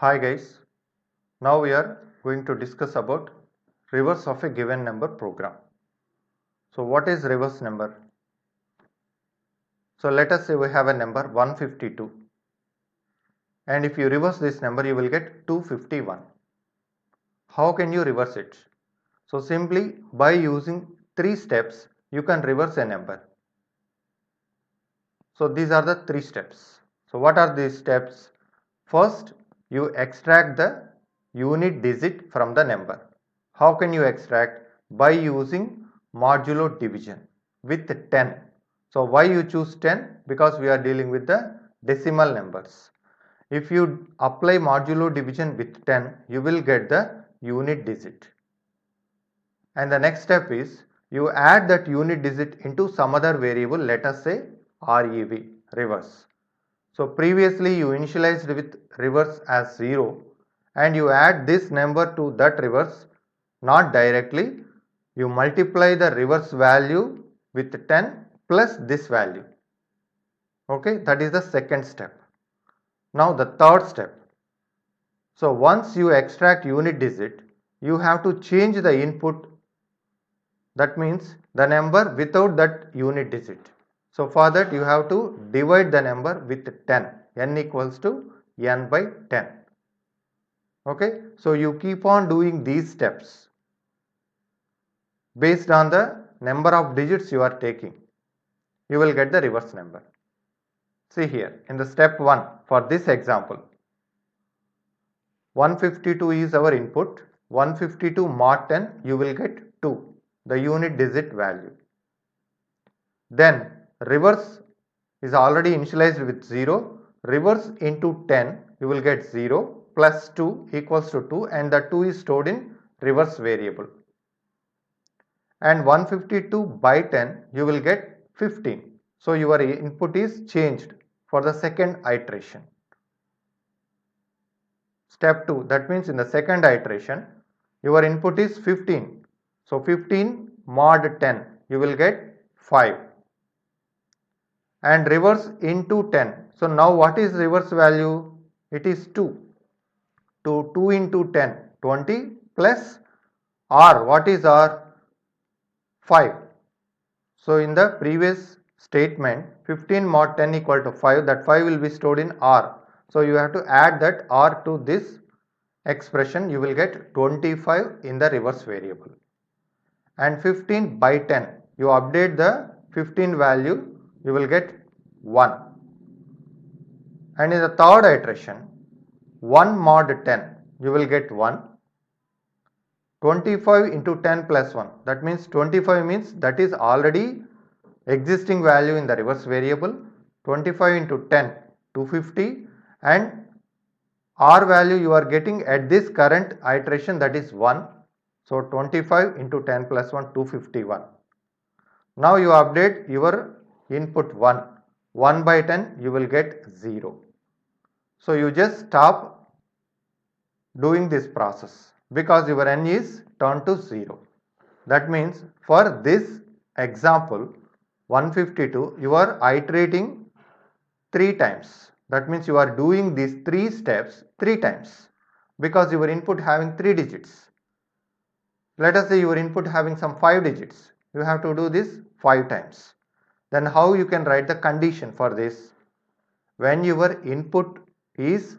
Hi guys, now we are going to discuss about reverse of a given number program. So what is reverse number? So let us say we have a number 152 and if you reverse this number you will get 251. How can you reverse it? So simply by using 3 steps you can reverse a number. So these are the 3 steps. So what are these steps? First you extract the unit digit from the number. How can you extract? By using modulo division with 10. So why you choose 10? Because we are dealing with the decimal numbers. If you apply modulo division with 10, you will get the unit digit. And the next step is you add that unit digit into some other variable, let us say REV, reverse. So previously you initialized with reverse as 0 and you add this number to that reverse, not directly, you multiply the reverse value with 10 plus this value. Okay, that is the second step. Now the third step. So once you extract unit digit, you have to change the input, that means the number without that unit digit. So for that you have to divide the number with 10, n equals to n by 10. Okay, so you keep on doing these steps based on the number of digits you are taking. You will get the reverse number. See here in the step 1 for this example, 152 is our input. 152 mod 10 you will get 2, the unit digit value. Then reverse is already initialized with 0. Reverse into 10 you will get 0 plus 2 equals to 2 and the 2 is stored in reverse variable. And 152 by 10 you will get 15. So your input is changed for the second iteration. Step 2, that means in the second iteration your input is 15. So 15 mod 10 you will get 5 and reverse into 10. So now what is reverse value? It is 2. 2 into 10, 20 plus R. What is R? 5. So in the previous statement 15 mod 10 equal to 5, that 5 will be stored in R. So you have to add that R to this expression, you will get 25 in the reverse variable. And 15 by 10, you update the 15 value, you will get 1. And in the third iteration 1 mod 10 you will get 1. 25 into 10 plus 1, that means 25 means that is already existing value in the reverse variable. 25 into 10 250 and R value you are getting at this current iteration, that is 1. So 25 into 10 plus 1, 251. Now you update your input 1. 1 by 10 you will get 0. So you just stop doing this process because your n is turned to 0. That means for this example 152 you are iterating 3 times. That means you are doing these 3 steps 3 times because your input having 3 digits. Let us say your input having some 5 digits. You have to do this 5 times. Then how you can write the condition for this? When your input is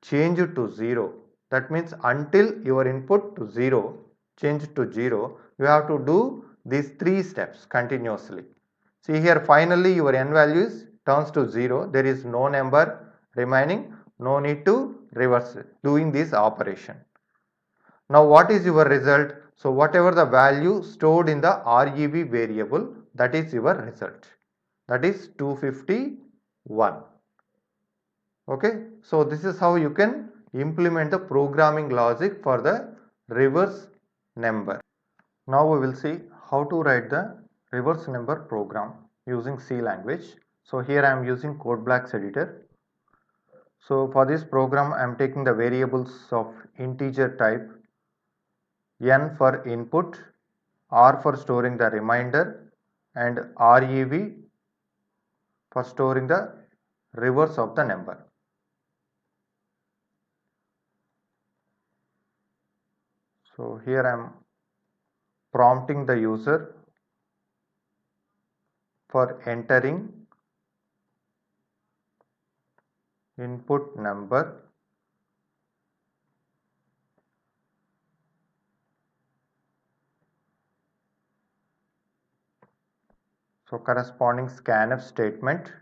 changed to 0, that means until your input to 0 changed to 0, you have to do these 3 steps continuously. See here, finally your n values turns to 0, there is no number remaining, no need to reverse it, doing this operation. Now what is your result? So whatever the value stored in the REV variable, that is your result, that is 251. Okay, so this is how you can implement the programming logic for the reverse number. Now we will see how to write the reverse number program using C language. So here I am using CodeBlocks editor. So for this program I am taking the variables of integer type, n for input, r for storing the remainder and rev for storing the reverse of the number. So here I am prompting the user for entering input number so corresponding scanf statement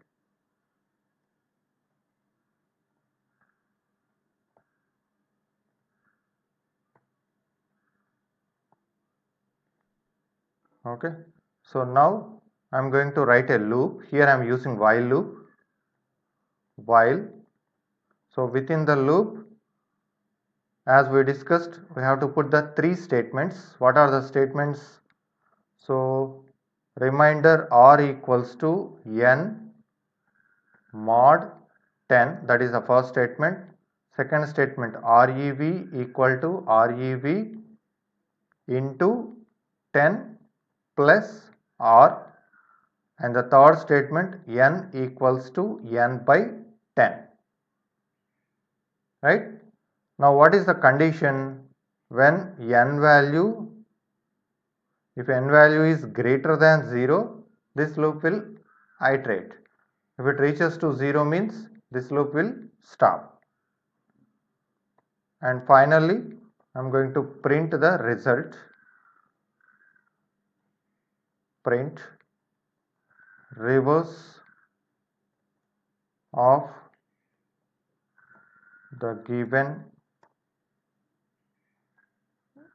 okay. So now I am going to write a loop. Here I am using while loop. While, so within the loop, as we discussed, we have to put the three statements. What are the statements? So reminder r equals to n mod 10, that is the first statement. Second statement, rev equal to rev into 10 plus r, and the third statement, n equals to n by 10, right? Now what is the condition when n value, if n value is greater than 0, this loop will iterate. If it reaches to 0 means this loop will stop. And finally I am going to print the result. Print reverse of the given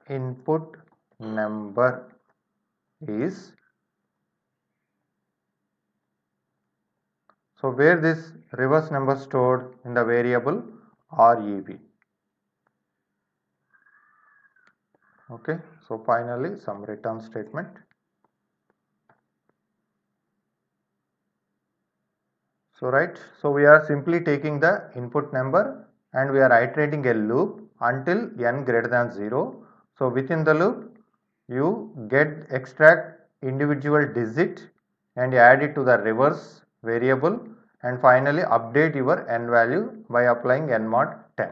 input number is, so where this reverse number stored in the variable rev. Okay, so finally some return statement. So right, so we are simply taking the input number and we are iterating a loop until n greater than 0. So within the loop you extract individual digit and add it to the reverse variable, and finally update your n value by applying n mod 10.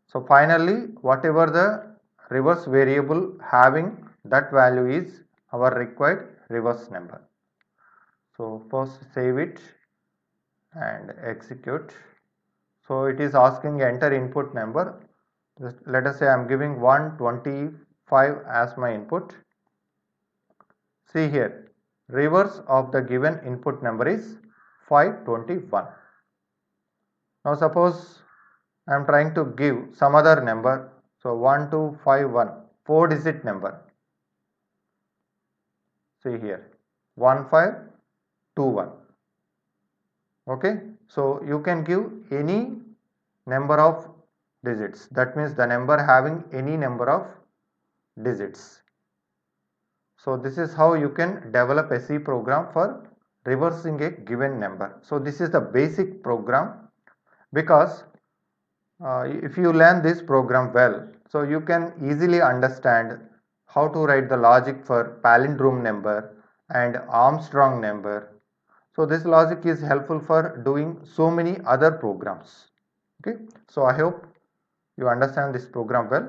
So finally whatever the reverse variable having, that value is our required reverse number. So first save it and execute. So it is asking enter input number. Let us say I am giving 125 as my input. See here, reverse of the given input number is 521. Now suppose I am trying to give some other number. So 1251, 4-digit number. See here, 1521. Okay, so you can give any number of digits, that means the number having any number of digits. So this is how you can develop a C program for reversing a given number. So this is the basic program, because if you learn this program well, so you can easily understand how to write the logic for palindrome number and Armstrong number. So this logic is helpful for doing so many other programs. Okay, so I hope you understand this program well.